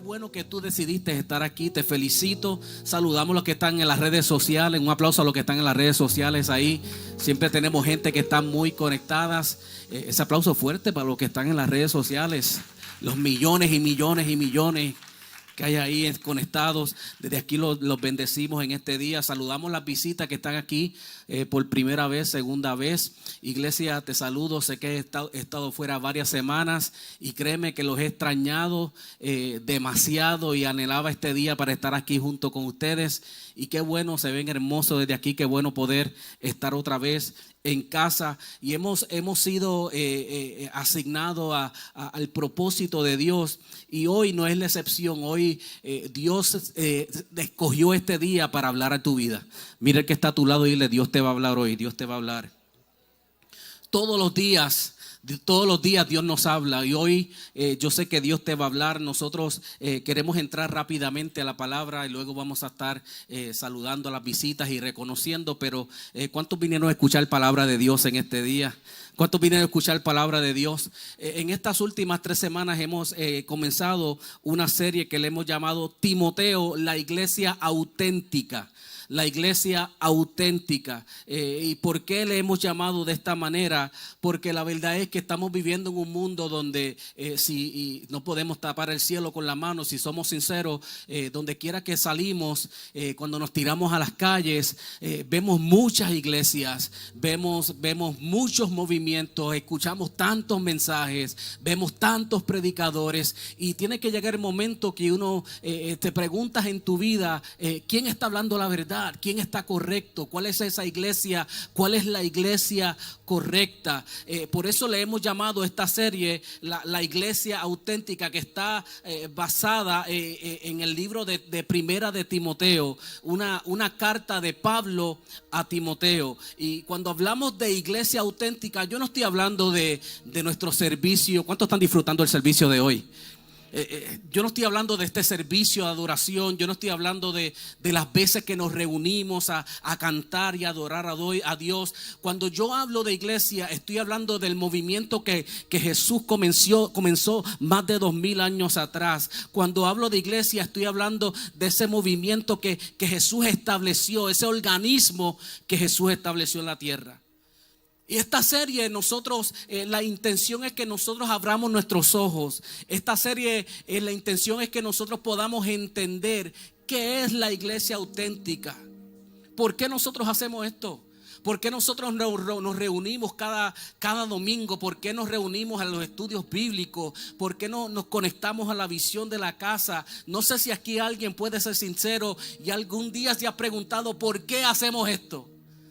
bueno que tú decidiste estar aquí. Te felicito. Saludamos a los que están en las redes sociales. Un aplauso a los que están en las redes sociales ahí. Siempre tenemos gente que está muy conectadas. Ese aplauso fuerte para los que están en las redes sociales. Los millones y millones y millones que hay ahí conectados. Desde aquí los bendecimos en este día. Saludamos las visitas que están aquí por primera vez, segunda vez. Iglesia, te saludo. Sé que he estado fuera varias semanas y créeme que los he extrañado demasiado y anhelaba este día para estar aquí junto con ustedes. Y qué bueno, se ven hermosos desde aquí. Qué bueno poder estar otra vez en casa, y hemos sido asignados al propósito de Dios, y hoy no es la excepción. Hoy Dios escogió este día para hablar a tu vida. Mira el que está a tu lado y dile: Dios te va a hablar hoy, Dios te va a hablar. Todos los días Dios nos habla, y hoy yo sé que Dios te va a hablar. Nosotros queremos entrar rápidamente a la palabra y luego vamos a estar saludando a las visitas y reconociendo. Pero ¿cuántos vinieron a escuchar palabra de Dios en este día? ¿Cuántos vinieron a escuchar palabra de Dios? En estas últimas 3 semanas hemos comenzado una serie que le hemos llamado Timoteo, la iglesia auténtica. La iglesia auténtica. ¿Y por qué le hemos llamado de esta manera? Porque la verdad es que estamos viviendo en un mundo donde si no podemos tapar el cielo con la mano. Si somos sinceros, donde quiera que salimos, cuando nos tiramos a las calles, vemos muchas iglesias, vemos muchos movimientos, escuchamos tantos mensajes, vemos tantos predicadores, y tiene que llegar el momento que uno te preguntas en tu vida, ¿quién está hablando la verdad? ¿Quién está correcto? ¿Cuál es esa iglesia? ¿Cuál es la iglesia correcta? Por eso le hemos llamado esta serie la iglesia auténtica, que está basada en el libro de Primera de Timoteo, una carta de Pablo a Timoteo. Y cuando hablamos de iglesia auténtica, yo no estoy hablando de nuestro servicio. ¿Cuántos están disfrutando el servicio de hoy? Yo no estoy hablando de este servicio de adoración. Yo no estoy hablando de las veces que nos reunimos a cantar y adorar a Dios. Cuando yo hablo de iglesia, estoy hablando del movimiento que Jesús comenzó más de 2000 años atrás. Cuando hablo de iglesia, estoy hablando de ese movimiento que Jesús estableció, ese organismo que Jesús estableció en la tierra. Y esta serie nosotros, la intención es que nosotros abramos nuestros ojos. Esta serie, la intención es que nosotros podamos entender qué es la iglesia auténtica. ¿Por qué nosotros hacemos esto? ¿Por qué nosotros nos reunimos cada domingo? ¿Por qué nos reunimos a los estudios bíblicos? ¿Por qué no nos conectamos a la visión de la casa? No sé si aquí alguien puede ser sincero y algún día se ha preguntado ¿por qué hacemos esto?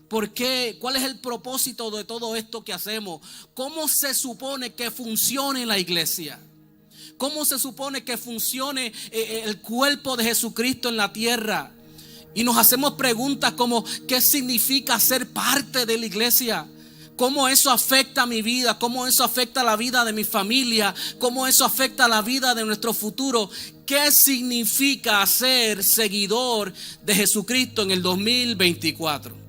¿Por qué? ¿Cuál es el propósito de todo esto que hacemos? ¿Cómo se supone que funcione la iglesia? ¿Cómo se supone que funcione el cuerpo de Jesucristo en la tierra? Y nos hacemos preguntas como ¿qué significa ser parte de la iglesia? ¿Cómo eso afecta a mi vida? ¿Cómo eso afecta la vida de mi familia? ¿Cómo eso afecta la vida de nuestro futuro? ¿Qué significa ser seguidor de Jesucristo en el 2024?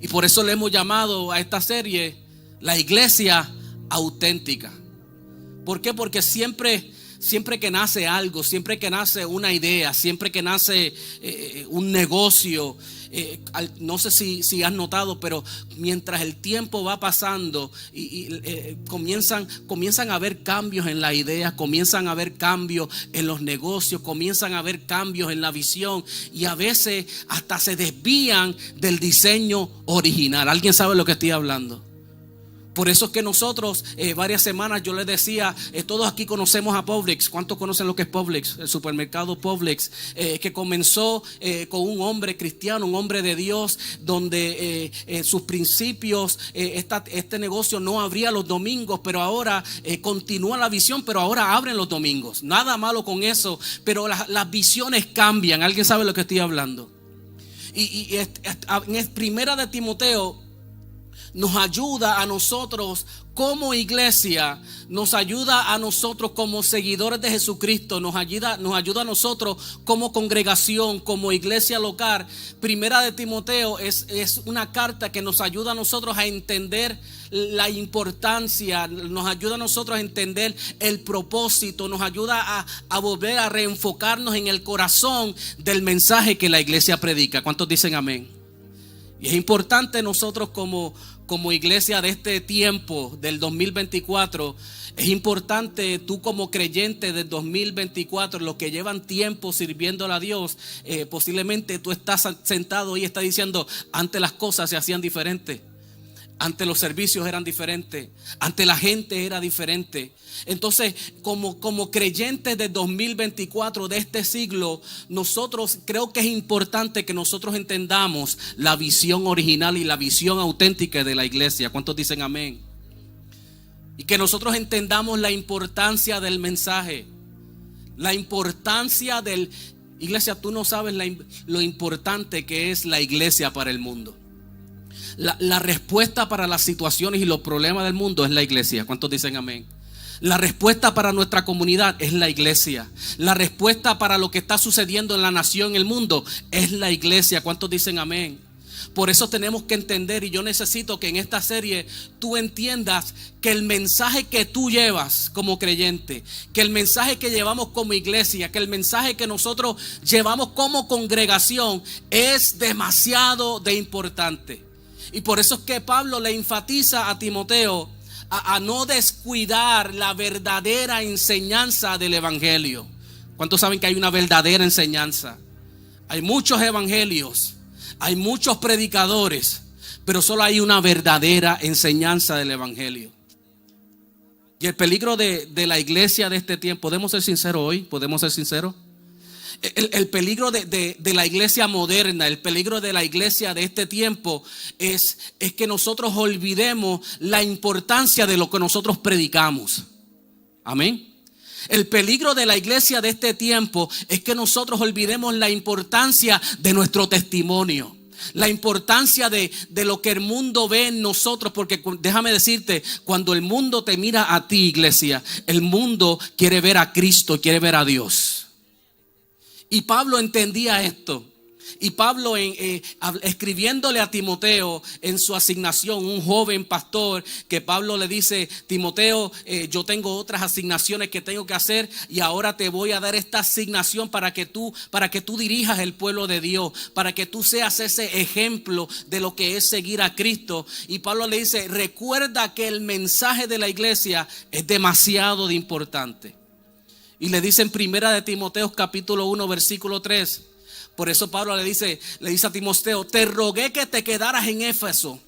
Y por eso le hemos llamado a esta serie la iglesia auténtica. ¿Por qué? Porque siempre que nace algo, siempre que nace una idea, siempre que nace un negocio, no sé si has notado, pero mientras el tiempo va pasando comienzan a haber cambios en la idea, comienzan a haber cambios en los negocios, comienzan a haber cambios en la visión, y a veces hasta se desvían del diseño original. ¿Alguien sabe lo que estoy hablando? Por eso es que nosotros varias semanas yo les decía, todos aquí conocemos a Publix. ¿Cuántos conocen lo que es Publix? El supermercado Publix, que comenzó con un hombre cristiano, un hombre de Dios, donde sus principios, este negocio no abría los domingos, pero ahora continúa la visión, pero ahora abren los domingos. Nada malo con eso, pero las visiones cambian. ¿Alguien sabe lo que estoy hablando? Y en Primera de Timoteo nos ayuda a nosotros como iglesia, nos ayuda a nosotros como seguidores de Jesucristo, nos ayuda a nosotros como congregación, como iglesia local. Primera de Timoteo es una carta que nos ayuda a nosotros a entender la importancia, nos ayuda a nosotros a entender el propósito, nos ayuda a volver a reenfocarnos en el corazón del mensaje que la iglesia predica. ¿Cuántos dicen amén? Y es importante nosotros como iglesia de este tiempo del 2024, es importante tú como creyente del 2024, los que llevan tiempo sirviéndole a Dios, posiblemente tú estás sentado y estás diciendo, antes las cosas se hacían diferentes. Antes los servicios eran diferentes, antes la gente era diferente. Entonces, como creyentes del 2024, de este siglo, nosotros creo que es importante que nosotros entendamos la visión original y la visión auténtica de la iglesia. ¿Cuántos dicen amén? Y que nosotros entendamos la importancia del mensaje, la importancia del... Iglesia, tú no sabes lo importante que es la iglesia para el mundo. La respuesta para las situaciones y los problemas del mundo es la iglesia. ¿Cuántos dicen amén? La respuesta para nuestra comunidad es la iglesia. La respuesta para lo que está sucediendo en la nación, en el mundo, es la iglesia. ¿Cuántos dicen amén? Por eso tenemos que entender, y yo necesito que en esta serie tú entiendas que el mensaje que tú llevas como creyente, que el mensaje que llevamos como iglesia, que el mensaje que nosotros llevamos como congregación es demasiado de importante. Y por eso es que Pablo le enfatiza a Timoteo a no descuidar la verdadera enseñanza del evangelio. ¿Cuántos saben que hay una verdadera enseñanza? Hay muchos evangelios, hay muchos predicadores, pero solo hay una verdadera enseñanza del evangelio. Y el peligro de la iglesia de este tiempo, ¿podemos ser sinceros hoy? ¿Podemos ser sinceros? El peligro de la iglesia moderna, el peligro de la iglesia de este tiempo es que nosotros olvidemos la importancia de lo que nosotros predicamos. Amén. El peligro de la iglesia de este tiempo es que nosotros olvidemos la importancia de nuestro testimonio. La importancia de lo que el mundo ve en nosotros, porque déjame decirte, cuando el mundo te mira a ti, iglesia, el mundo quiere ver a Cristo, quiere ver a Dios. Y Pablo entendía esto. Y Pablo escribiéndole a Timoteo en su asignación, un joven pastor, que Pablo le dice, Timoteo, yo tengo otras asignaciones que tengo que hacer y ahora te voy a dar esta asignación para que tú dirijas el pueblo de Dios, para que tú seas ese ejemplo de lo que es seguir a Cristo. Y Pablo le dice, recuerda que el mensaje de la iglesia es demasiado de importante. Y le dice en primera de Timoteo capítulo 1 versículo 3. Por eso Pablo le dice a Timoteo, te rogué que te quedaras en Éfeso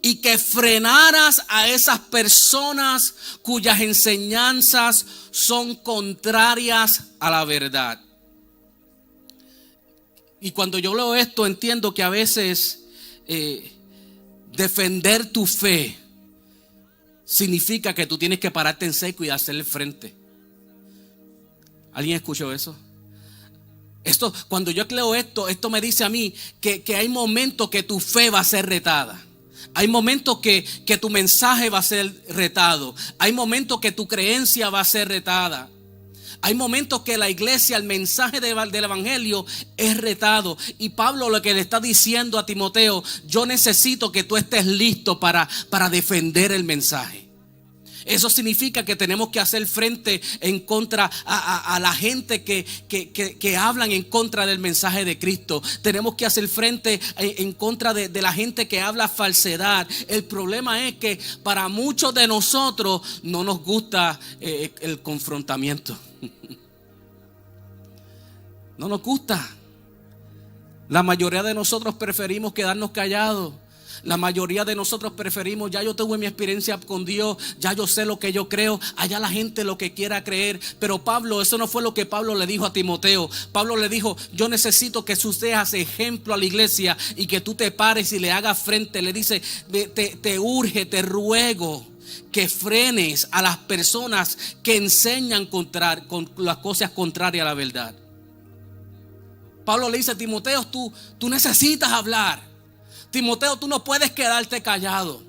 y que frenaras a esas personas cuyas enseñanzas son contrarias a la verdad. Y cuando yo leo esto entiendo que a veces defender tu fe significa que tú tienes que pararte en seco y hacerle frente. ¿Alguien escuchó eso? Cuando yo leo esto me dice a mí que hay momentos que tu fe va a ser retada. Hay momentos que tu mensaje va a ser retado. Hay momentos que tu creencia va a ser retada. Hay momentos que la iglesia, el mensaje del evangelio es retado. Y Pablo lo que le está diciendo a Timoteo, yo necesito que tú estés listo para defender el mensaje. Eso significa que tenemos que hacer frente en contra a la gente que hablan en contra del mensaje de Cristo. Tenemos que hacer frente en contra de la gente que habla falsedad. El problema es que para muchos de nosotros no nos gusta el confrontamiento. No nos gusta. La mayoría de nosotros preferimos quedarnos callados. La mayoría de nosotros preferimos, ya yo tuve mi experiencia con Dios, ya yo sé lo que yo creo, allá la gente lo que quiera creer. Pero Pablo, eso no fue lo que Pablo le dijo a Timoteo. Pablo le dijo, yo necesito que tú seas ejemplo a la iglesia y que tú te pares y le hagas frente. Le dice, te urge, te ruego que frenes a las personas que enseñan con las cosas contrarias a la verdad. Pablo le dice a Timoteo, tú necesitas hablar. Timoteo, tú no puedes quedarte callado.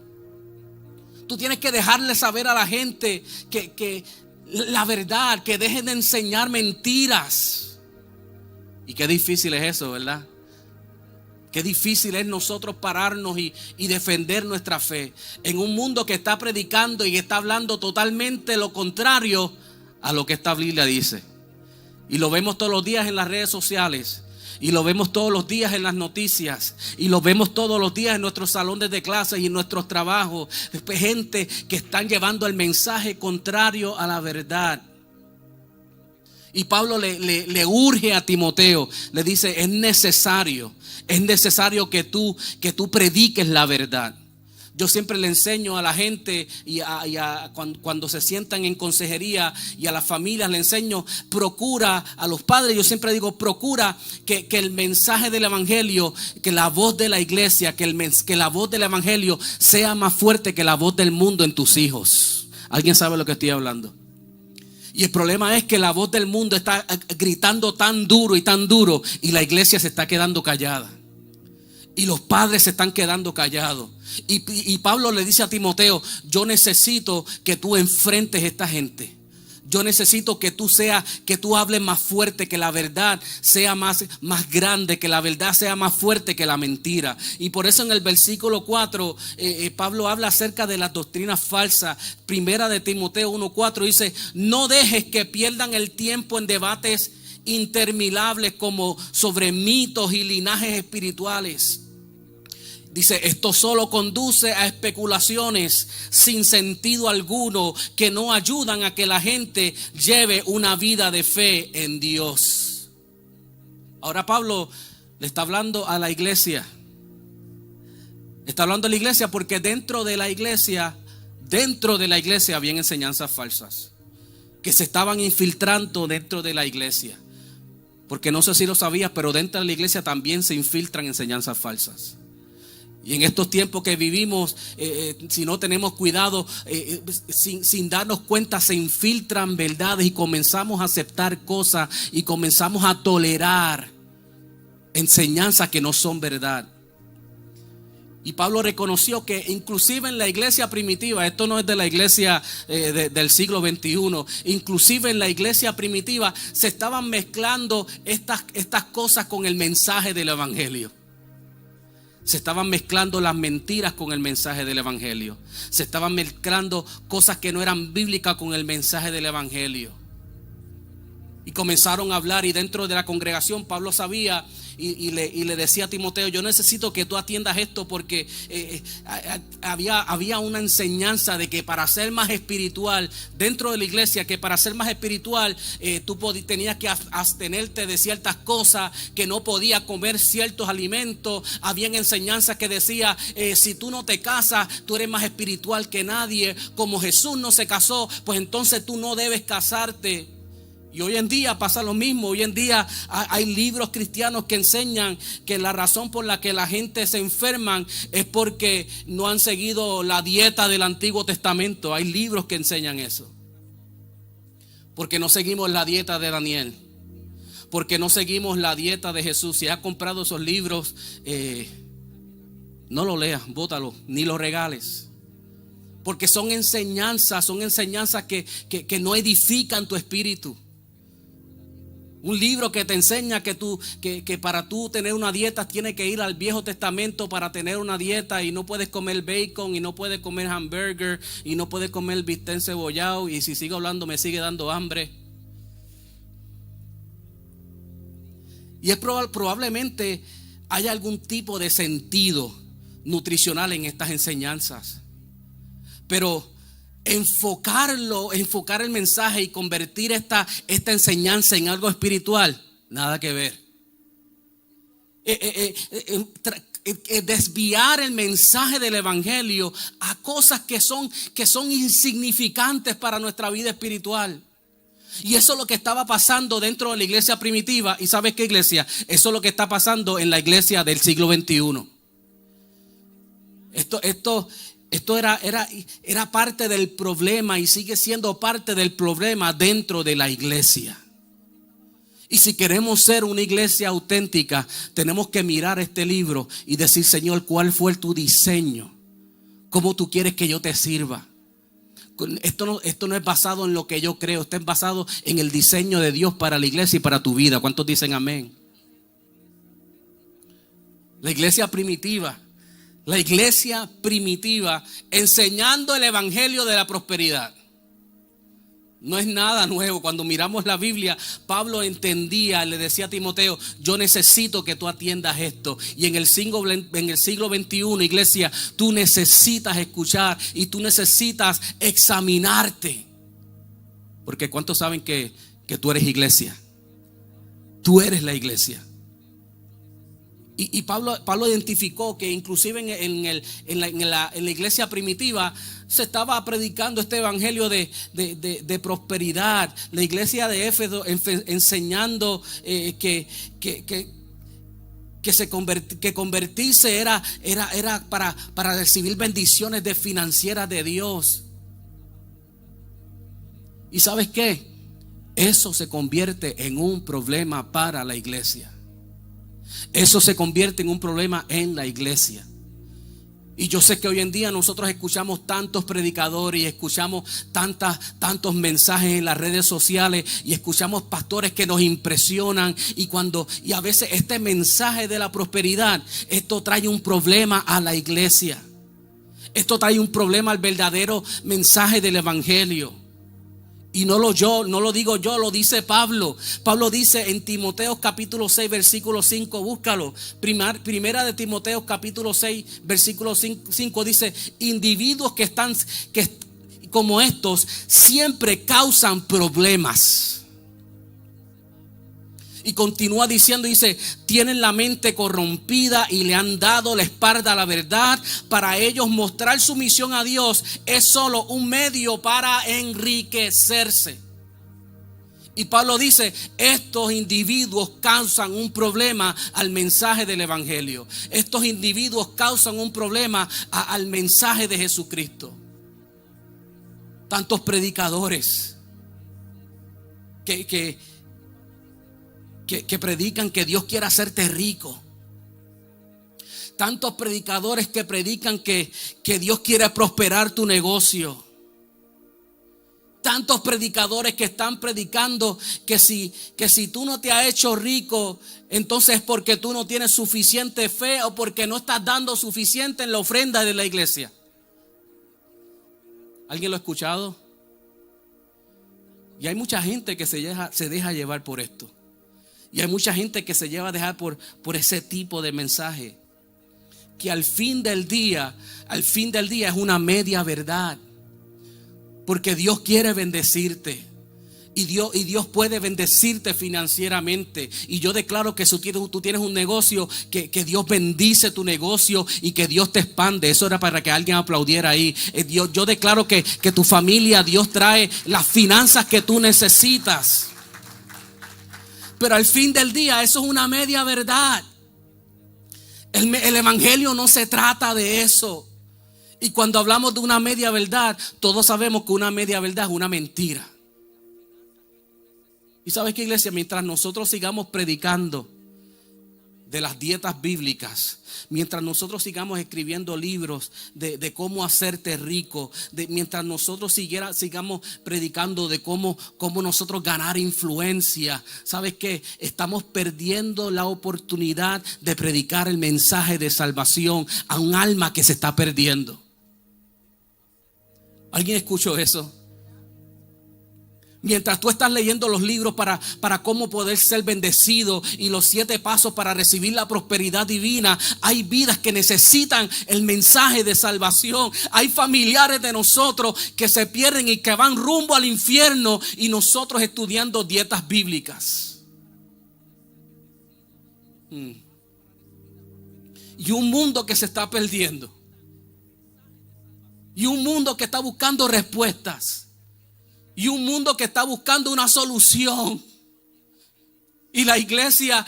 Tú tienes que dejarle saber a la gente que la verdad, que dejen de enseñar mentiras. Y qué difícil es eso, ¿verdad? Qué difícil es nosotros pararnos y defender nuestra fe en un mundo que está predicando y está hablando totalmente lo contrario a lo que esta Biblia dice. Y lo vemos todos los días en las redes sociales. Y lo vemos todos los días en las noticias. Y lo vemos todos los días en nuestros salones de clases y en nuestros trabajos. Gente que están llevando el mensaje contrario a la verdad. Y Pablo le urge a Timoteo. Le dice, es necesario que tú prediques la verdad. Yo siempre le enseño a la gente cuando se sientan en consejería y a las familias le enseño, procura a los padres, yo siempre digo, procura que el mensaje del evangelio, que la voz de la iglesia, que la voz del evangelio sea más fuerte que la voz del mundo en tus hijos. ¿Alguien sabe lo que estoy hablando? Y el problema es que la voz del mundo está gritando tan duro y la iglesia se está quedando callada. Y los padres se están quedando callados. Y Pablo le dice a Timoteo, yo necesito que tú enfrentes a esta gente. Yo necesito que tú hables más fuerte, que la verdad sea más grande, que la verdad sea más fuerte que la mentira. Y por eso en el versículo 4, Pablo habla acerca de las doctrinas falsas. Primera de Timoteo 1:4 dice, no dejes que pierdan el tiempo en debates interminables como sobre mitos y linajes espirituales. Dice, esto solo conduce a especulaciones sin sentido alguno que no ayudan a que la gente lleve una vida de fe en Dios. Ahora Pablo le está hablando a la iglesia. Está hablando a la iglesia porque dentro de la iglesia habían enseñanzas falsas que se estaban infiltrando dentro de la iglesia. Porque no sé si lo sabías, pero dentro de la iglesia también se infiltran enseñanzas falsas. Y en estos tiempos que vivimos, si no tenemos cuidado, sin darnos cuenta, se infiltran verdades y comenzamos a aceptar cosas y comenzamos a tolerar enseñanzas que no son verdad. Y Pablo reconoció que inclusive en la iglesia primitiva, esto no es de la iglesia del siglo XXI, inclusive en la iglesia primitiva se estaban mezclando estas cosas con el mensaje del evangelio. Se estaban mezclando las mentiras con el mensaje del evangelio. Se estaban mezclando cosas que no eran bíblicas con el mensaje del evangelio. Y comenzaron a hablar, y dentro de la congregación Pablo sabía y le decía a Timoteo, yo necesito que tú atiendas esto porque había una enseñanza de que para ser más espiritual dentro de la iglesia, que para ser más espiritual tú tenías que abstenerte de ciertas cosas, que no podías comer ciertos alimentos. Habían enseñanzas que decía, si tú no te casas, tú eres más espiritual que nadie. Como Jesús no se casó, pues entonces tú no debes casarte. Y hoy en día pasa lo mismo. Hoy en día hay libros cristianos que enseñan que la razón por la que la gente se enferman es porque no han seguido la dieta del Antiguo Testamento. Hay libros que enseñan eso. Porque no seguimos la dieta de Daniel. Porque no seguimos la dieta de Jesús. Si has comprado esos libros, no lo leas, bótalo, ni lo regales. Porque son enseñanzas que no edifican tu espíritu. Un libro que te enseña que para tú tener una dieta tienes que ir al Viejo Testamento para tener una dieta, y no puedes comer bacon, y no puedes comer hamburger, y no puedes comer bistec encebollado, y si sigo hablando me sigue dando hambre. Y es probablemente haya algún tipo de sentido nutricional en estas enseñanzas, pero enfocar el mensaje y convertir esta enseñanza en algo espiritual, nada que ver. Desviar el mensaje del evangelio a cosas que son insignificantes para nuestra vida espiritual. Y eso es lo que estaba pasando dentro de la iglesia primitiva. ¿Y sabes qué, iglesia? Eso es lo que está pasando en la iglesia del siglo XXI. Esto era parte del problema y sigue siendo parte del problema dentro de la iglesia. Y si queremos ser una iglesia auténtica, tenemos que mirar este libro y decir: Señor, ¿cuál fue tu diseño? ¿Cómo tú quieres que yo te sirva? Esto no es basado en lo que yo creo, esto es basado en el diseño de Dios para la iglesia y para tu vida. ¿Cuántos dicen amén? La iglesia primitiva enseñando el evangelio de la prosperidad. No es nada nuevo. Cuando miramos la Biblia, Pablo entendía, le decía a Timoteo: yo necesito que tú atiendas esto. Y en el siglo XXI, iglesia, tú necesitas escuchar y tú necesitas examinarte. Porque ¿cuántos saben que tú eres iglesia? Tú eres la iglesia. Y Pablo identificó que inclusive en la iglesia primitiva se estaba predicando este evangelio de prosperidad. La iglesia de Éfeso enseñando que convertirse era para recibir bendiciones financieras de Dios. ¿Y sabes qué? Eso se convierte en un problema para la iglesia. Eso se convierte en un problema en la iglesia. Y yo sé que hoy en día nosotros escuchamos tantos predicadores y escuchamos tantos mensajes en las redes sociales y escuchamos pastores que nos impresionan, y a veces este mensaje de la prosperidad, esto trae un problema a la iglesia. Esto trae un problema al verdadero mensaje del evangelio. Y no lo digo yo, lo dice Pablo. Pablo dice en Timoteo capítulo 6 versículo 5, búscalo. Primera de Timoteo capítulo 6 versículo 5 dice: individuos que como estos siempre causan problemas. Y continúa diciendo, dice: tienen la mente corrompida y le han dado la espalda a la verdad. Para ellos mostrar sumisión a Dios es solo un medio para enriquecerse. Y Pablo dice: estos individuos causan un problema al mensaje del evangelio. Estos individuos causan un problema al mensaje de Jesucristo. Tantos predicadores que predican que Dios quiere hacerte rico. Tantos predicadores que predican que Dios quiere prosperar tu negocio. Tantos predicadores que están predicando que si tú no te has hecho rico, entonces es porque tú no tienes suficiente fe o porque no estás dando suficiente en la ofrenda de la iglesia. ¿Alguien lo ha escuchado? Y hay mucha gente que se deja llevar por esto. Y hay mucha gente que se lleva a dejar por ese tipo de mensaje, que al fin del día es una media verdad. Porque Dios quiere bendecirte. Y Dios puede bendecirte financieramente. Y yo declaro que si tú tienes un negocio, que Dios bendice tu negocio y que Dios te expande. Eso era para que alguien aplaudiera ahí. Yo declaro que tu familia, Dios trae las finanzas que tú necesitas. Pero al fin del día eso es una media verdad. El evangelio no se trata de eso. Y cuando hablamos de una media verdad, todos sabemos que una media verdad es una mentira. Y sabes qué, iglesia, mientras nosotros sigamos predicando de las dietas bíblicas, mientras nosotros sigamos escribiendo libros de cómo hacerte rico, mientras nosotros sigamos predicando de cómo nosotros ganar influencia, ¿sabes qué? Estamos perdiendo la oportunidad de predicar el mensaje de salvación a un alma que se está perdiendo. ¿Alguien escuchó eso? Mientras tú estás leyendo los libros para cómo poder ser bendecido y los 7 pasos para recibir la prosperidad divina, hay vidas que necesitan el mensaje de salvación. Hay familiares de nosotros que se pierden y que van rumbo al infierno, y nosotros estudiando dietas bíblicas. Y un mundo que se está perdiendo. Y un mundo que está buscando respuestas. Y un mundo que está buscando una solución. Y la iglesia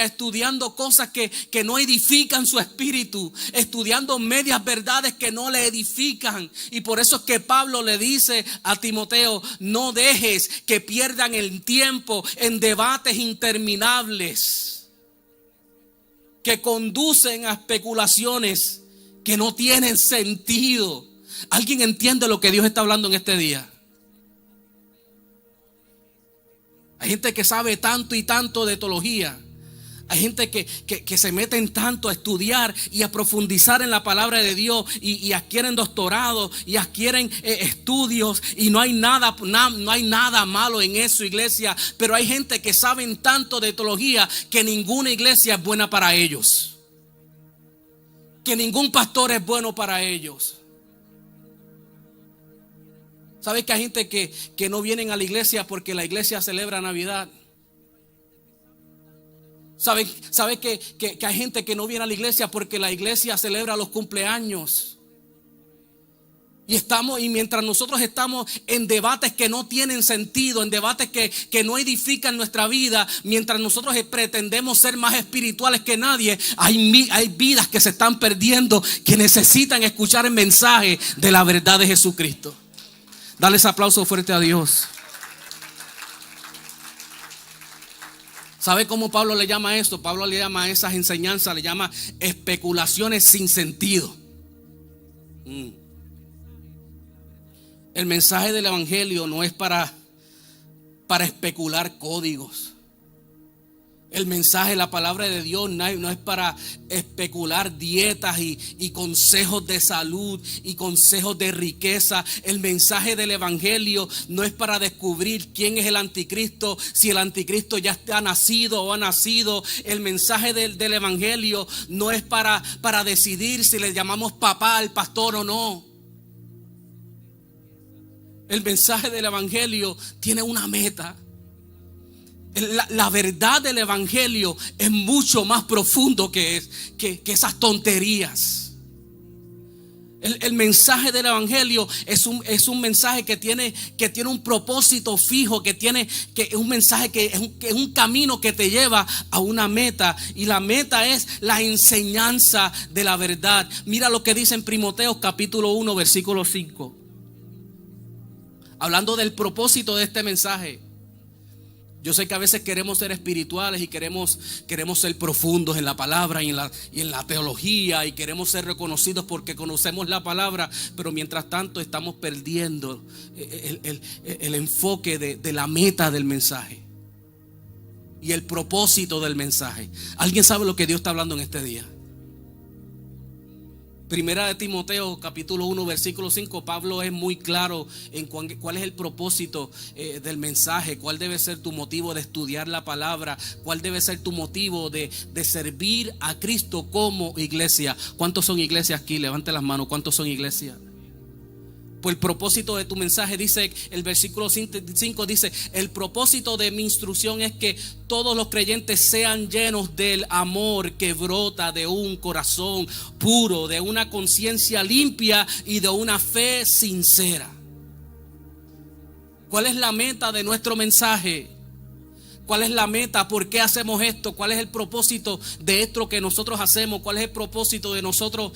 estudiando cosas que no edifican su espíritu, estudiando medias verdades que no le edifican. Y por eso es que Pablo le dice a Timoteo: no dejes que pierdan el tiempo en debates interminables que conducen a especulaciones que no tienen sentido. ¿Alguien entiende lo que Dios está hablando en este día? Hay gente que sabe tanto y tanto de teología. Hay gente que se meten tanto a estudiar y a profundizar en la palabra de Dios y adquieren doctorados y adquieren estudios, y no hay nada malo en eso, iglesia. Pero hay gente que saben tanto de teología que ninguna iglesia es buena para ellos, que ningún pastor es bueno para ellos. ¿Sabes que hay gente que no vienen a la iglesia porque la iglesia celebra Navidad? ¿Sabes que hay gente que no viene a la iglesia porque la iglesia celebra los cumpleaños? Y mientras nosotros estamos en debates que no tienen sentido, en debates que no edifican nuestra vida, mientras nosotros pretendemos ser más espirituales que nadie, hay vidas que se están perdiendo, que necesitan escuchar el mensaje de la verdad de Jesucristo. Dale ese aplauso fuerte a Dios. ¿Sabe cómo Pablo le llama esto? Pablo le llama a esas enseñanzas, le llama especulaciones sin sentido. El mensaje del evangelio no es para especular códigos. El mensaje, la palabra de Dios no es para especular dietas y consejos de salud y consejos de riqueza. El mensaje del evangelio no es para descubrir quién es el anticristo, si el anticristo ya está nacido o ha nacido. El mensaje del evangelio no es para decidir si le llamamos papá al pastor o no. El mensaje del evangelio tiene una meta. La verdad del evangelio es mucho más profundo que esas tonterías. El mensaje del evangelio es un mensaje que tiene un propósito fijo, que es un mensaje que es un camino que te lleva a una meta, y la meta es la enseñanza de la verdad. Mira lo que dice en Timoteo capítulo 1 versículo 5, hablando del propósito de este mensaje. Yo sé que a veces queremos ser espirituales y queremos ser profundos en la palabra y en la teología, y queremos ser reconocidos porque conocemos la palabra, pero mientras tanto estamos perdiendo el enfoque de la meta del mensaje y el propósito del mensaje. ¿Alguien sabe lo que Dios está hablando en este día? Primera de Timoteo capítulo 1 versículo 5, Pablo es muy claro en cuál es el propósito del mensaje, cuál debe ser tu motivo de estudiar la palabra, cuál debe ser tu motivo de servir a Cristo como iglesia. ¿Cuántos son iglesias aquí? Levante las manos. ¿Cuántos son iglesias? Pues el propósito de tu mensaje, dice el versículo 5, dice: el propósito de mi instrucción es que todos los creyentes sean llenos del amor que brota de un corazón puro, de una conciencia limpia y de una fe sincera. ¿Cuál es la meta de nuestro mensaje? ¿Cuál es la meta? ¿Por qué hacemos esto? ¿Cuál es el propósito de esto que nosotros hacemos? ¿Cuál es el propósito de nosotros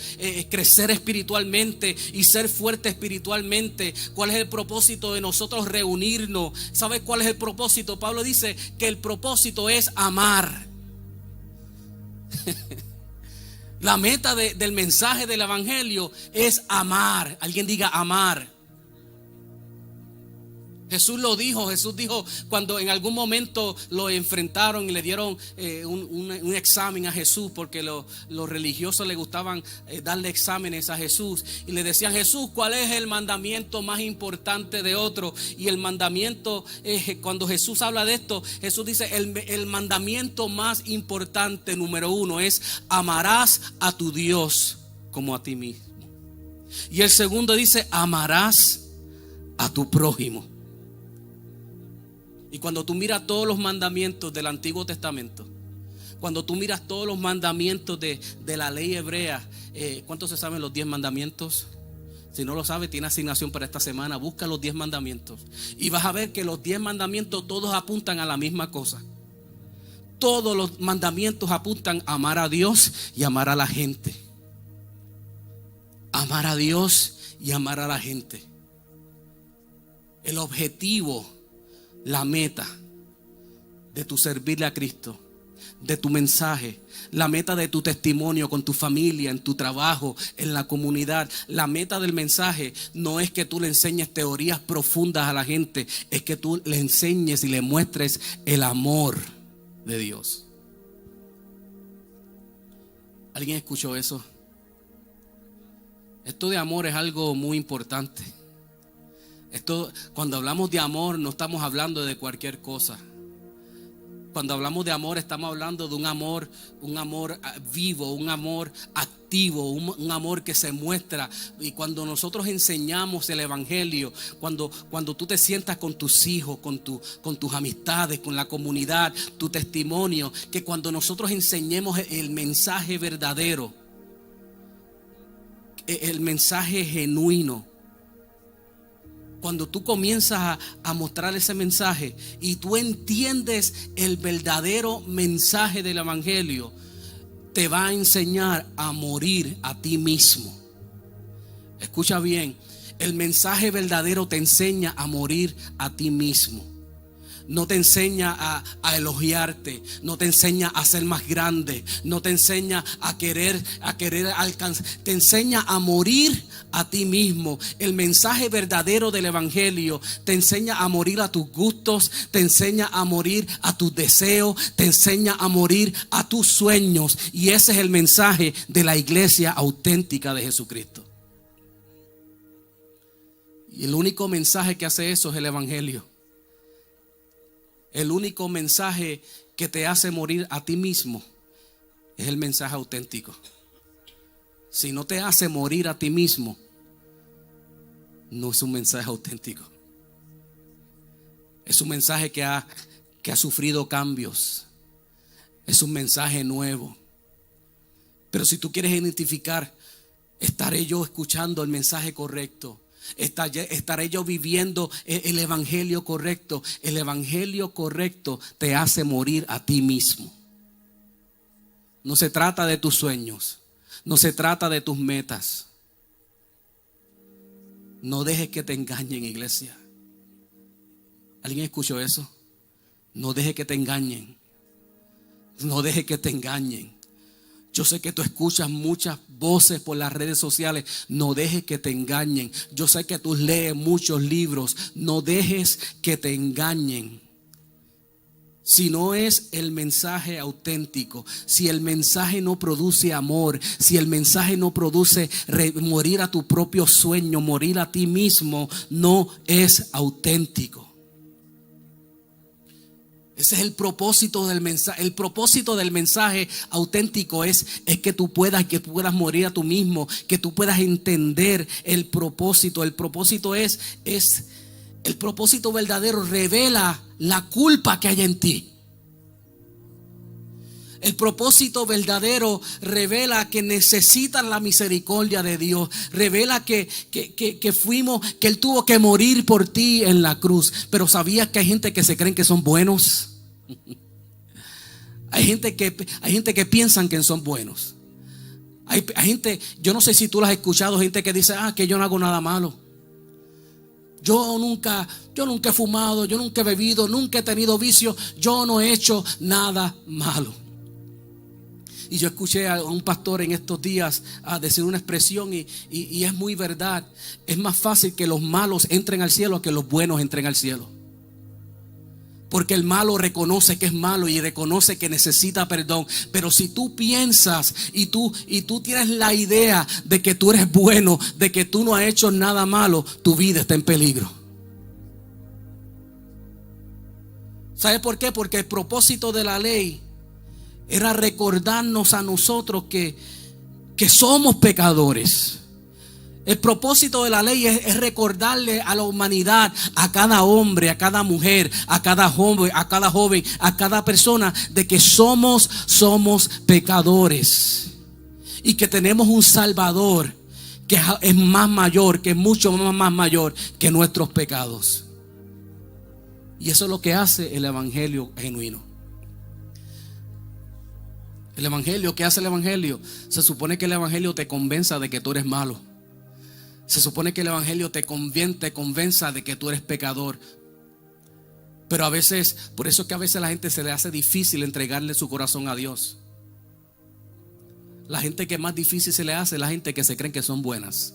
crecer espiritualmente y ser fuertes espiritualmente? ¿Cuál es el propósito de nosotros reunirnos? ¿Sabes cuál es el propósito? Pablo dice que el propósito es amar. La meta del mensaje del evangelio es amar. Alguien diga amar. Jesús dijo cuando en algún momento lo enfrentaron y le dieron un examen a Jesús, porque los religiosos le gustaban darle exámenes a Jesús, y le decían: Jesús, ¿cuál es el mandamiento más importante de otro? Y el mandamiento, cuando Jesús habla de esto, Jesús dice: el mandamiento más importante, número 1, es amarás a tu Dios como a ti mismo. Y el segundo dice: amarás a tu prójimo. Y cuando tú miras todos los mandamientos del Antiguo Testamento, cuando tú miras todos los mandamientos de la ley hebrea, ¿cuántos se saben los 10 mandamientos? Si no lo sabes, tiene asignación para esta semana. Busca los 10 mandamientos y vas a ver que los 10 mandamientos todos apuntan a la misma cosa. Todos los mandamientos apuntan a amar a Dios y amar a la gente. Amar a Dios y amar a la gente. El objetivo, la meta de tu servirle a Cristo, de tu mensaje, la meta de tu testimonio con tu familia, en tu trabajo, en la comunidad. La meta del mensaje no es que tú le enseñes teorías profundas a la gente, es que tú le enseñes y le muestres el amor de Dios. ¿Alguien escuchó eso? Esto de amor es algo muy importante. Cuando hablamos de amor, no estamos hablando de cualquier cosa. Cuando hablamos de amor, estamos hablando de un amor vivo, un amor activo, un amor que se muestra. Y cuando nosotros enseñamos el evangelio, cuando tú te sientas con tus hijos, con tus amistades, con la comunidad, tu testimonio, que cuando nosotros enseñemos el mensaje verdadero, el mensaje genuino, cuando tú comienzas a mostrar ese mensaje y tú entiendes el verdadero mensaje del evangelio, te va a enseñar a morir a ti mismo. Escucha bien, el mensaje verdadero te enseña a morir a ti mismo. No te enseña a elogiarte, no te enseña a ser más grande, no te enseña a querer alcanzar, te enseña a morir a ti mismo. El mensaje verdadero del evangelio te enseña a morir a tus gustos, te enseña a morir a tus deseos, te enseña a morir a tus sueños. Y ese es el mensaje de la iglesia auténtica de Jesucristo. Y el único mensaje que hace eso es el evangelio. El único mensaje que te hace morir a ti mismo es el mensaje auténtico. Si no te hace morir a ti mismo, no es un mensaje auténtico. Es un mensaje que ha sufrido cambios. Es un mensaje nuevo. Pero si tú quieres identificar, ¿estaré yo escuchando el mensaje correcto? ¿Estaré yo viviendo el evangelio correcto? El evangelio correcto te hace morir a ti mismo. No se trata de tus sueños, no se trata de tus metas. No dejes que te engañen, iglesia. ¿Alguien escuchó eso? No dejes que te engañen. No dejes que te engañen. Yo sé que tú escuchas muchas voces por las redes sociales. No dejes que te engañen. Yo sé que tú lees muchos libros. No dejes que te engañen. Si no es el mensaje auténtico, si el mensaje no produce amor, si el mensaje no produce morir a tu propio sueño, morir a ti mismo, no es auténtico. Ese es el propósito del mensaje. El propósito del mensaje auténtico es que tú puedas morir a tú mismo, que tú puedas entender el propósito. El propósito es el propósito verdadero, revela la culpa que hay en ti. El propósito verdadero revela que necesitas la misericordia de Dios. Revela que Él tuvo que morir por ti en la cruz. Pero ¿sabías que hay gente que se creen que son buenos? Hay gente que piensan que son buenos. Hay gente, yo no sé si tú lo has escuchado, gente que dice, que yo no hago nada malo. Yo nunca he fumado, yo nunca he bebido, nunca he tenido vicio, yo no he hecho nada malo. Y yo escuché a un pastor en estos días decir una expresión y es muy verdad. Es más fácil que los malos entren al cielo que los buenos entren al cielo. Porque el malo reconoce que es malo y reconoce que necesita perdón. Pero si tú piensas y tú tienes la idea de que tú eres bueno, de que tú no has hecho nada malo, tu vida está en peligro. ¿Sabe por qué? Porque el propósito de la ley era recordarnos a nosotros que somos pecadores. El propósito de la ley es recordarle a la humanidad, a cada hombre, a cada mujer, a cada joven, a cada persona, de que somos pecadores y que tenemos un Salvador que es más mayor, que es mucho más mayor que nuestros pecados. Y eso es lo que hace el evangelio genuino. El evangelio, ¿qué hace el evangelio? Se supone que el evangelio te convenza de que tú eres malo. Se supone que el evangelio te convenza de que tú eres pecador. Pero a veces, por eso es que a veces a la gente se le hace difícil entregarle su corazón a Dios. La gente que más difícil se le hace es la gente que se creen que son buenas.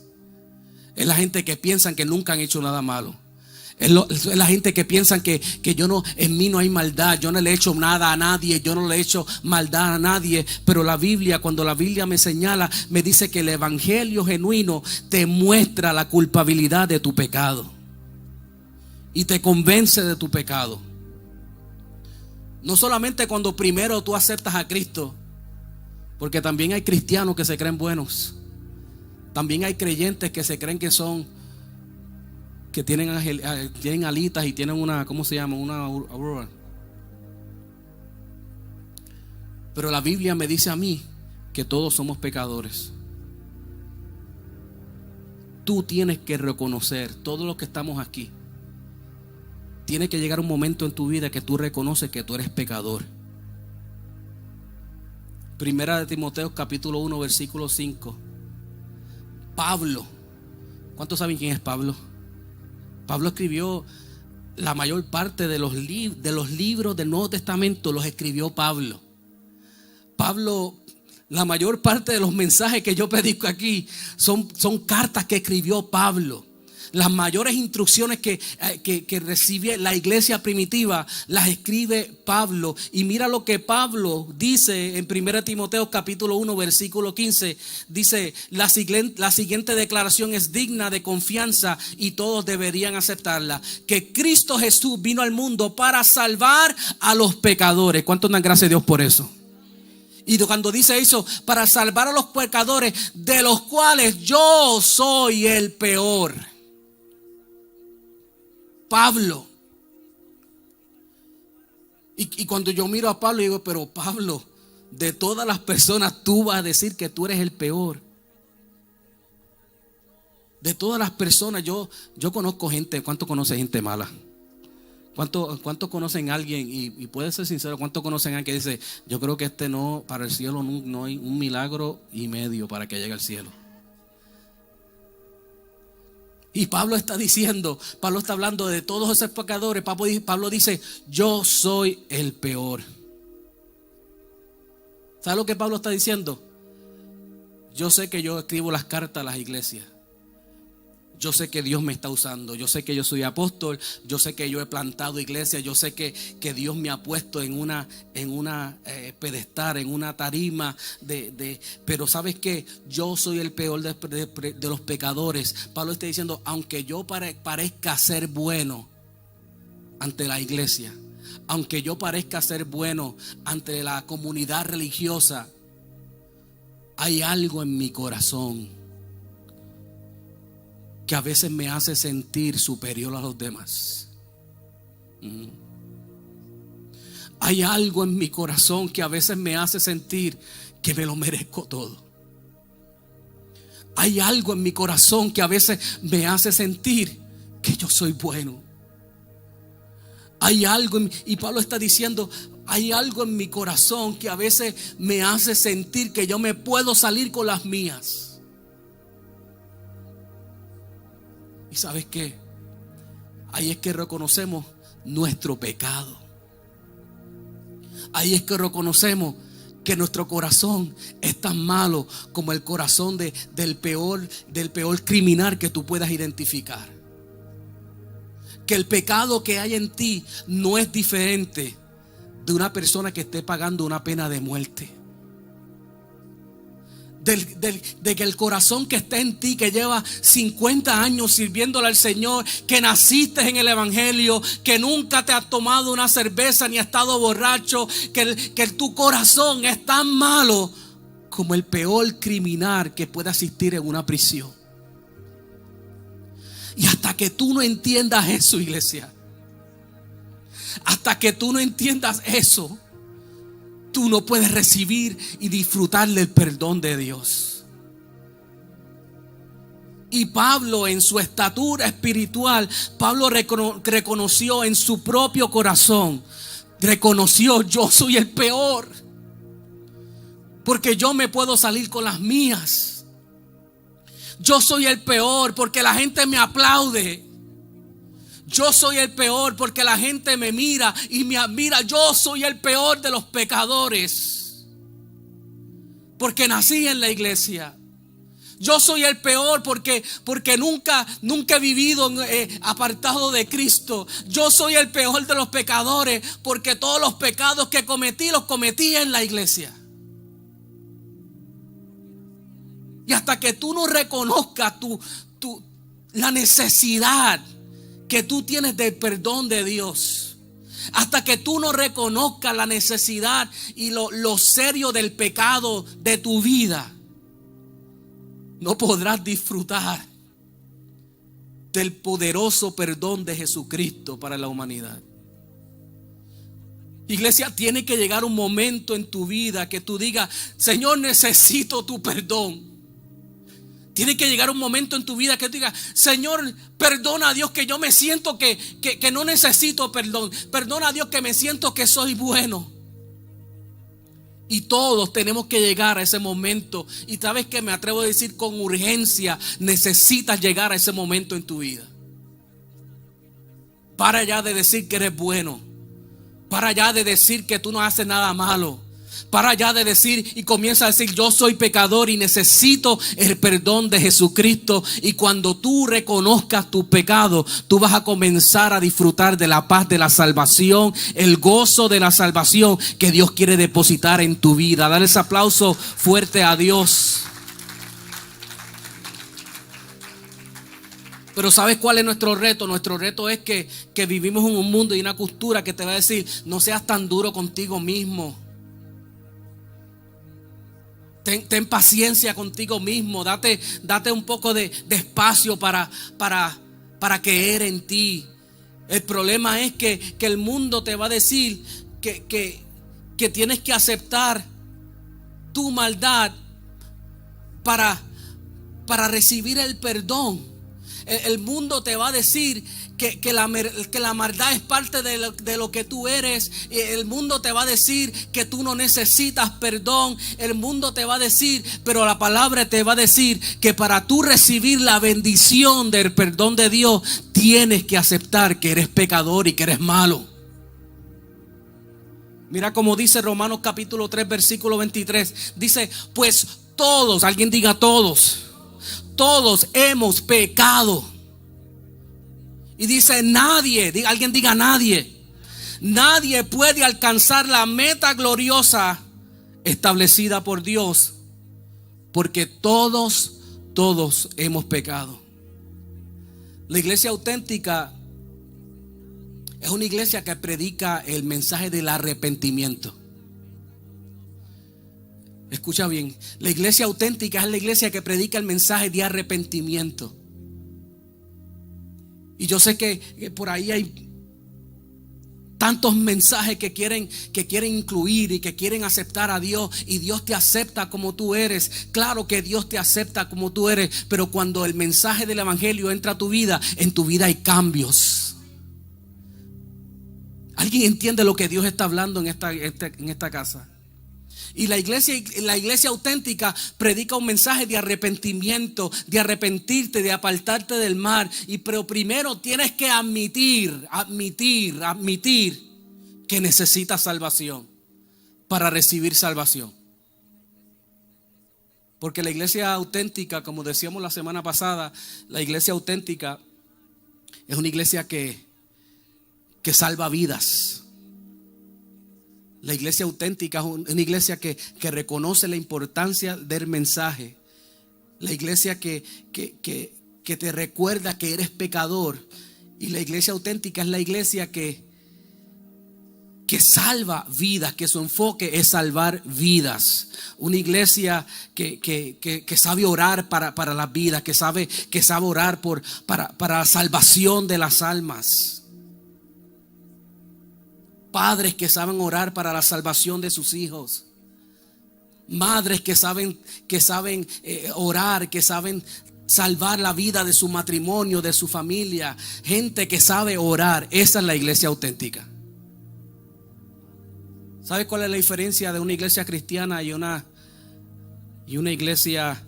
Es la gente que piensan que nunca han hecho nada malo. Es la gente que piensan que yo no, en mí no hay maldad, yo no le he hecho nada a nadie, yo no le he hecho maldad a nadie. Pero la Biblia, cuando la Biblia me señala, me dice que el evangelio genuino te muestra la culpabilidad de tu pecado y te convence de tu pecado. No solamente cuando primero tú aceptas a Cristo, porque también hay cristianos que se creen buenos. También hay creyentes que se creen que son, que tienen alitas y tienen una, ¿cómo se llama? Una aurora. Pero la Biblia me dice a mí que todos somos pecadores. Tú tienes que reconocer, todos los que estamos aquí, tiene que llegar un momento en tu vida que tú reconoces que tú eres pecador. Primera de Timoteo capítulo 1 versículo 5. Pablo, ¿cuántos saben quién es Pablo? Pablo escribió la mayor parte de los libros del Nuevo Testamento, los escribió Pablo. Pablo, la mayor parte de los mensajes que yo predico aquí son cartas que escribió Pablo. Las mayores instrucciones que recibe la iglesia primitiva las escribe Pablo. Y mira lo que Pablo dice en 1 Timoteo capítulo 1 versículo 15. Dice: la siguiente declaración es digna de confianza y todos deberían aceptarla. Que Cristo Jesús vino al mundo para salvar a los pecadores. ¿Cuántos dan gracias a Dios por eso? Y cuando dice eso, para salvar a los pecadores, de los cuales yo soy el peor. Pablo. Y cuando yo miro a Pablo, digo: pero Pablo, de todas las personas tú vas a decir que tú eres el peor. De todas las personas, yo conozco gente. ¿Cuánto conoce gente mala? ¿Cuánto conocen a alguien? Y puede ser sincero, ¿cuánto conocen a alguien que dice: yo creo que no, para el cielo no hay un milagro y medio para que llegue al cielo? Y Pablo está hablando de todos esos pecadores. Pablo dice: yo soy el peor. ¿Sabe lo que Pablo está diciendo? Yo sé que yo escribo las cartas a las iglesias. Yo sé que Dios me está usando. Yo sé que yo soy apóstol. Yo sé que yo he plantado iglesias. Yo sé que Dios me ha puesto en una pedestal, en una tarima pero ¿sabes qué? Yo soy el peor de los pecadores. Pablo está diciendo: aunque yo parezca ser bueno ante la iglesia, aunque yo parezca ser bueno ante la comunidad religiosa, hay algo en mi corazón que a veces me hace sentir superior a los demás. Hay algo en mi corazón que a veces me hace sentir que me lo merezco todo. Hay algo en mi corazón que a veces me hace sentir que yo soy bueno. Hay algo y Pablo está diciendo: hay algo en mi corazón que a veces me hace sentir que yo me puedo salir con las mías. ¿Y sabes qué? Ahí es que reconocemos nuestro pecado. Ahí es que reconocemos que nuestro corazón es tan malo como el corazón del peor criminal que tú puedas identificar. Que el pecado que hay en ti no es diferente de una persona que esté pagando una pena de muerte. De que el corazón que está en ti, que lleva 50 años sirviéndole al Señor, que naciste en el evangelio, que nunca te has tomado una cerveza ni has estado borracho, que tu corazón es tan malo como el peor criminal que puede asistir en una prisión. Y hasta que tú no entiendas eso, iglesia, hasta que tú no entiendas eso, tú no puedes recibir y disfrutar del perdón de Dios. Y Pablo, en su estatura espiritual, Pablo reconoció en su propio corazón, reconoció: yo soy el peor. porque yo me puedo salir con las mías. Yo soy el peor porque la gente me aplaude. Yo soy el peor porque la gente me mira y me admira. Yo soy el peor de los pecadores porque nací en la iglesia. Yo soy el peor porque nunca he vivido apartado de Cristo. Yo soy el peor de los pecadores porque todos los pecados que cometí los cometí en la iglesia. Y hasta que tú no reconozcas la necesidad que tú tienes del perdón de Dios, hasta que tú no reconozcas la necesidad y lo serio del pecado de tu vida, no podrás disfrutar del poderoso perdón de Jesucristo para la humanidad. Iglesia, tiene que llegar un momento en tu vida que tú digas: Señor, necesito tu perdón. Tiene que llegar un momento en tu vida que tú digas: Señor, perdona a Dios que yo me siento que no necesito perdón. Perdona a Dios que me siento que soy bueno. Y todos tenemos que llegar a ese momento. Y sabes que me atrevo a decir con urgencia, necesitas llegar a ese momento en tu vida. Para ya de decir que eres bueno. Para ya de decir que tú no haces nada malo. Para ya de decir y comienza a decir: yo soy pecador y necesito el perdón de Jesucristo. Y cuando tú reconozcas tu pecado, tú vas a comenzar a disfrutar de la paz de la salvación, el gozo de la salvación que Dios quiere depositar en tu vida. Dale ese aplauso fuerte a Dios. Pero ¿sabes cuál es nuestro reto? Nuestro reto es que vivimos en un mundo y una cultura que te va a decir: no seas tan duro contigo mismo. Ten paciencia contigo mismo. Date un poco de espacio para creer en ti. El problema es que el mundo te va a decir que tienes que aceptar tu maldad para recibir el perdón. El mundo te va a decir que la maldad es parte de lo que tú eres. El mundo te va a decir que tú no necesitas perdón. El mundo te va a decir, pero la palabra te va a decir que para tú recibir la bendición del perdón de Dios, tienes que aceptar que eres pecador y que eres malo. Mira cómo dice Romanos capítulo 3 versículo 23. Dice: pues todos, alguien diga todos hemos pecado. Y dice: nadie, alguien diga nadie puede alcanzar la meta gloriosa establecida por Dios, porque todos hemos pecado. La iglesia auténtica es una iglesia que predica el mensaje del arrepentimiento. Escucha bien, la iglesia auténtica es la iglesia que predica el mensaje de arrepentimiento. Y yo sé que por ahí hay tantos mensajes que quieren incluir y que quieren aceptar a Dios. Y Dios te acepta como tú eres. Claro que Dios te acepta como tú eres. Pero cuando el mensaje del evangelio entra a tu vida, en tu vida hay cambios. ¿Alguien entiende lo que Dios está hablando en esta casa? Y la iglesia auténtica predica un mensaje de arrepentimiento, de arrepentirte, de apartarte del mal. Pero primero tienes que admitir que necesitas salvación para recibir salvación. Porque la iglesia auténtica, como decíamos la semana pasada, la iglesia auténtica es una iglesia que salva vidas. La iglesia auténtica es una iglesia que reconoce la importancia del mensaje. La iglesia que te recuerda que eres pecador. Y la iglesia auténtica es la iglesia que salva vidas, que su enfoque es salvar vidas. Una iglesia que sabe orar para las vidas, que sabe orar para la salvación de las almas. Padres que saben orar para la salvación de sus hijos. Madres que saben orar, que saben salvar la vida de su matrimonio, de su familia. Gente que sabe orar. Esa es la iglesia auténtica. ¿Sabe cuál es la diferencia de una iglesia cristiana y una y una iglesia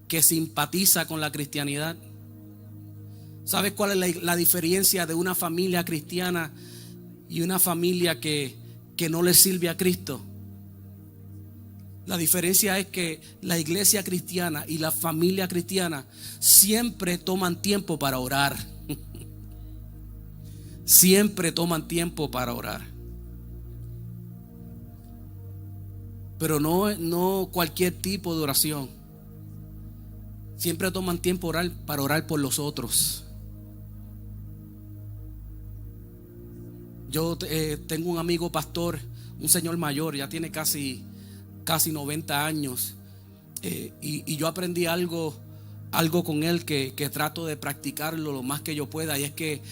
que simpatiza con la cristianidad. ¿Sabes cuál es la diferencia de una familia cristiana y una familia que no le sirve a Cristo? La diferencia es que la iglesia cristiana y la familia cristiana siempre toman tiempo para orar. Siempre toman tiempo para orar. Pero no cualquier tipo de oración. Siempre toman tiempo para orar por los otros. Yo tengo un amigo pastor, un señor mayor, ya tiene casi 90 años, y yo aprendí algo con él que trato de practicarlo lo más que yo pueda, y es que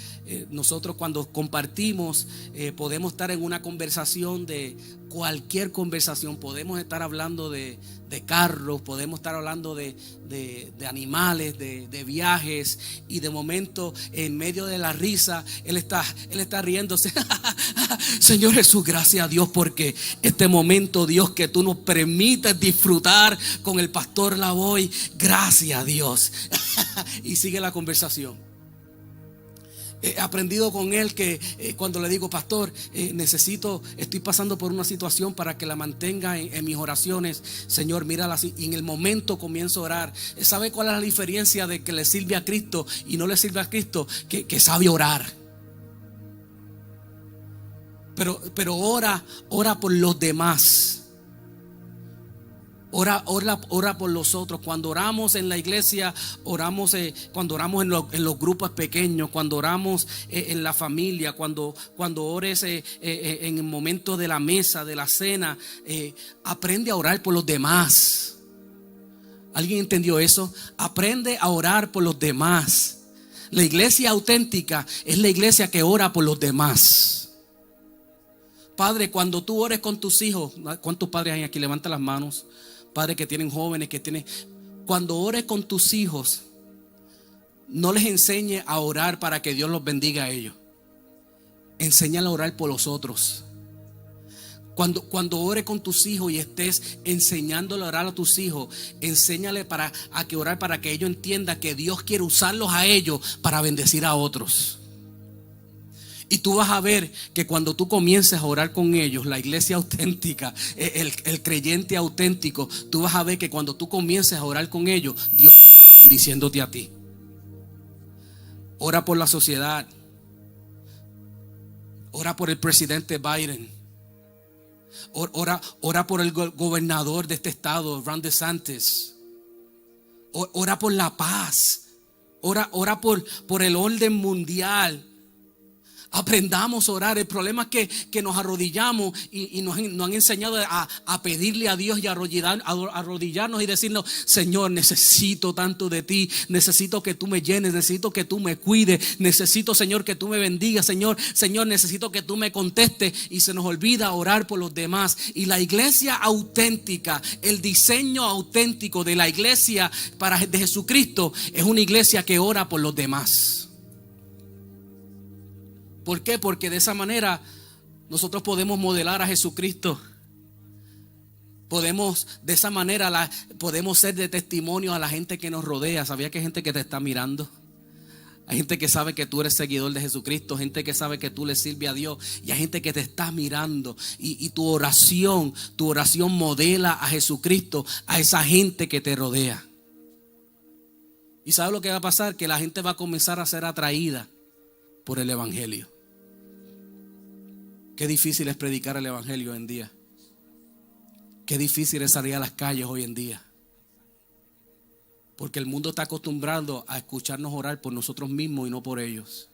nosotros cuando compartimos podemos estar en una conversación, de cualquier conversación. Podemos estar hablando de carros, podemos estar hablando de animales, de viajes, y de momento en medio de la risa él está riéndose. Señor Jesús, gracias a Dios porque este momento, Dios, que tú nos permites disfrutar con el pastor Lavoy, gracias a Dios. Y sigue la conversación. He aprendido con él que cuando le digo, pastor, estoy pasando por una situación, para que la mantenga en mis oraciones. Señor, mírala así. Y en el momento comienzo a orar. ¿Sabe cuál es la diferencia de que le sirve a Cristo y no le sirve a Cristo? Que sabe orar. Pero ora por los demás. Ora por los otros. Cuando oramos en la iglesia, oramos cuando oramos en los grupos pequeños, cuando oramos en la familia, cuando ores en el momento de la mesa, de la cena, aprende a orar por los demás. ¿Alguien entendió eso? Aprende a orar por los demás. La iglesia auténtica es la iglesia que ora por los demás. Padre, cuando tú ores con tus hijos, ¿cuántos padres hay aquí? Levanta las manos. Padres que tienen jóvenes, cuando ores con tus hijos, no les enseñes a orar para que Dios los bendiga a ellos. Enséñale a orar por los otros. Cuando ores con tus hijos y estés enseñándole a orar a tus hijos, enséñale a que orar para que ellos entiendan que Dios quiere usarlos a ellos para bendecir a otros. Y tú vas a ver que cuando tú comiences a orar con ellos, la iglesia auténtica, el creyente auténtico, tú vas a ver que cuando tú comiences a orar con ellos, Dios te bendiciéndote a ti. Ora por la sociedad. Ora por el presidente Biden. Ora por el gobernador de este estado, Ron DeSantis. Ora por la paz. Ora por el orden mundial. Aprendamos a orar. El problema es que nos arrodillamos y nos han enseñado a pedirle a Dios y a arrodillarnos y decirnos: Señor, necesito tanto de ti, necesito que tú me llenes, necesito que tú me cuides, necesito, Señor, que tú me bendigas, Señor, necesito que tú me contestes. Y se nos olvida orar por los demás. Y la iglesia auténtica, el diseño auténtico de la iglesia de Jesucristo, es una iglesia que ora por los demás. ¿Por qué? Porque de esa manera nosotros podemos modelar a Jesucristo. De esa manera podemos ser de testimonio a la gente que nos rodea. ¿Sabía que hay gente que te está mirando? Hay gente que sabe que tú eres seguidor de Jesucristo, gente que sabe que tú le sirves a Dios, y hay gente que te está mirando. Y tu oración modela a Jesucristo a esa gente que te rodea. ¿Y sabes lo que va a pasar? Que la gente va a comenzar a ser atraída por el evangelio. Qué difícil es predicar el evangelio hoy en día. Qué difícil es salir a las calles hoy en día. Porque el mundo está acostumbrado a escucharnos orar por nosotros mismos y no por ellos.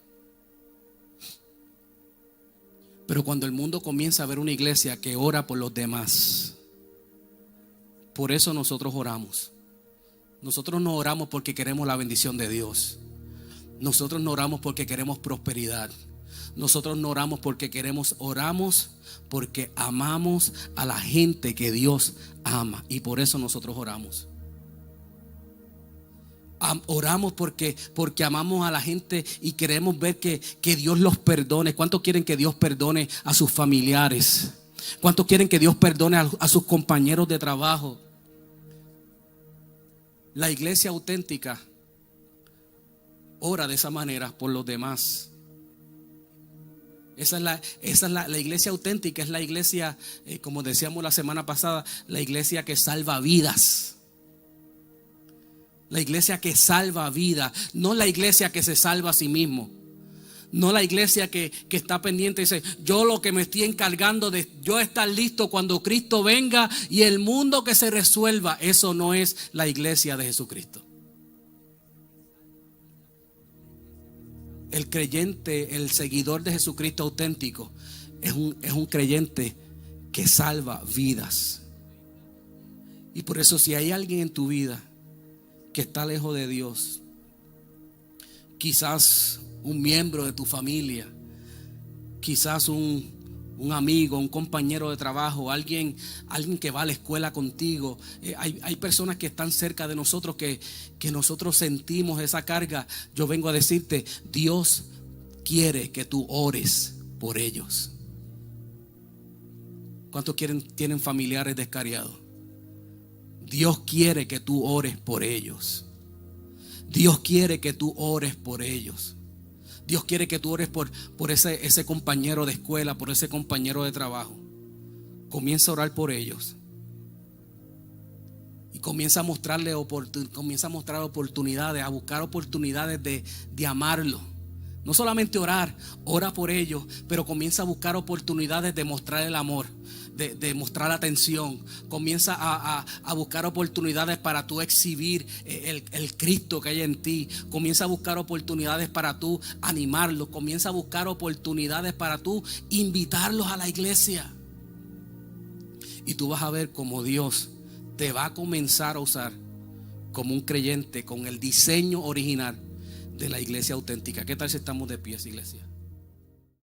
Pero cuando el mundo comienza a ver una iglesia que ora por los demás, por eso nosotros oramos. Nosotros no oramos porque queremos la bendición de Dios. Nosotros no oramos porque queremos prosperidad. Nosotros no oramos porque oramos porque amamos a la gente que Dios ama. Y por eso nosotros oramos. Oramos porque amamos a la gente y queremos ver que Dios los perdone. ¿Cuántos quieren que Dios perdone a sus familiares? ¿Cuántos quieren que Dios perdone a sus compañeros de trabajo? La iglesia auténtica ora de esa manera por los demás. Esa es la iglesia auténtica, es la iglesia, como decíamos la semana pasada, la iglesia que salva vidas. La iglesia que salva vidas, no la iglesia que se salva a sí mismo. No la iglesia que está pendiente y dice, yo lo que me estoy encargando de yo estar listo cuando Cristo venga y el mundo que se resuelva. Eso no es la iglesia de Jesucristo. El creyente, el seguidor de Jesucristo auténtico es un creyente que salva vidas. Y por eso, si hay alguien en tu vida que está lejos de Dios, quizás un miembro de tu familia, quizás un amigo, un compañero de trabajo, alguien que va a la escuela contigo, hay personas que están cerca de nosotros que nosotros sentimos esa carga. Yo vengo a decirte, Dios quiere que tú ores por ellos. ¿Cuántos tienen familiares descarriados? Dios quiere que tú ores por ellos. Dios quiere que tú ores por ellos. Dios quiere que tú ores por ese compañero de escuela, por ese compañero de trabajo. Comienza a orar por ellos. Y comienza a mostrar oportunidades, a buscar oportunidades de amarlo. No solamente orar, ora por ellos, pero comienza a buscar oportunidades de mostrar el amor, de mostrar atención. Comienza a buscar oportunidades para tú exhibir el Cristo que hay en ti. Comienza a buscar oportunidades para tú animarlos. Comienza a buscar oportunidades para tú invitarlos a la iglesia. Y tú vas a ver cómo Dios te va a comenzar a usar como un creyente con el diseño original de la iglesia auténtica. ¿Qué tal si estamos de pie, iglesia?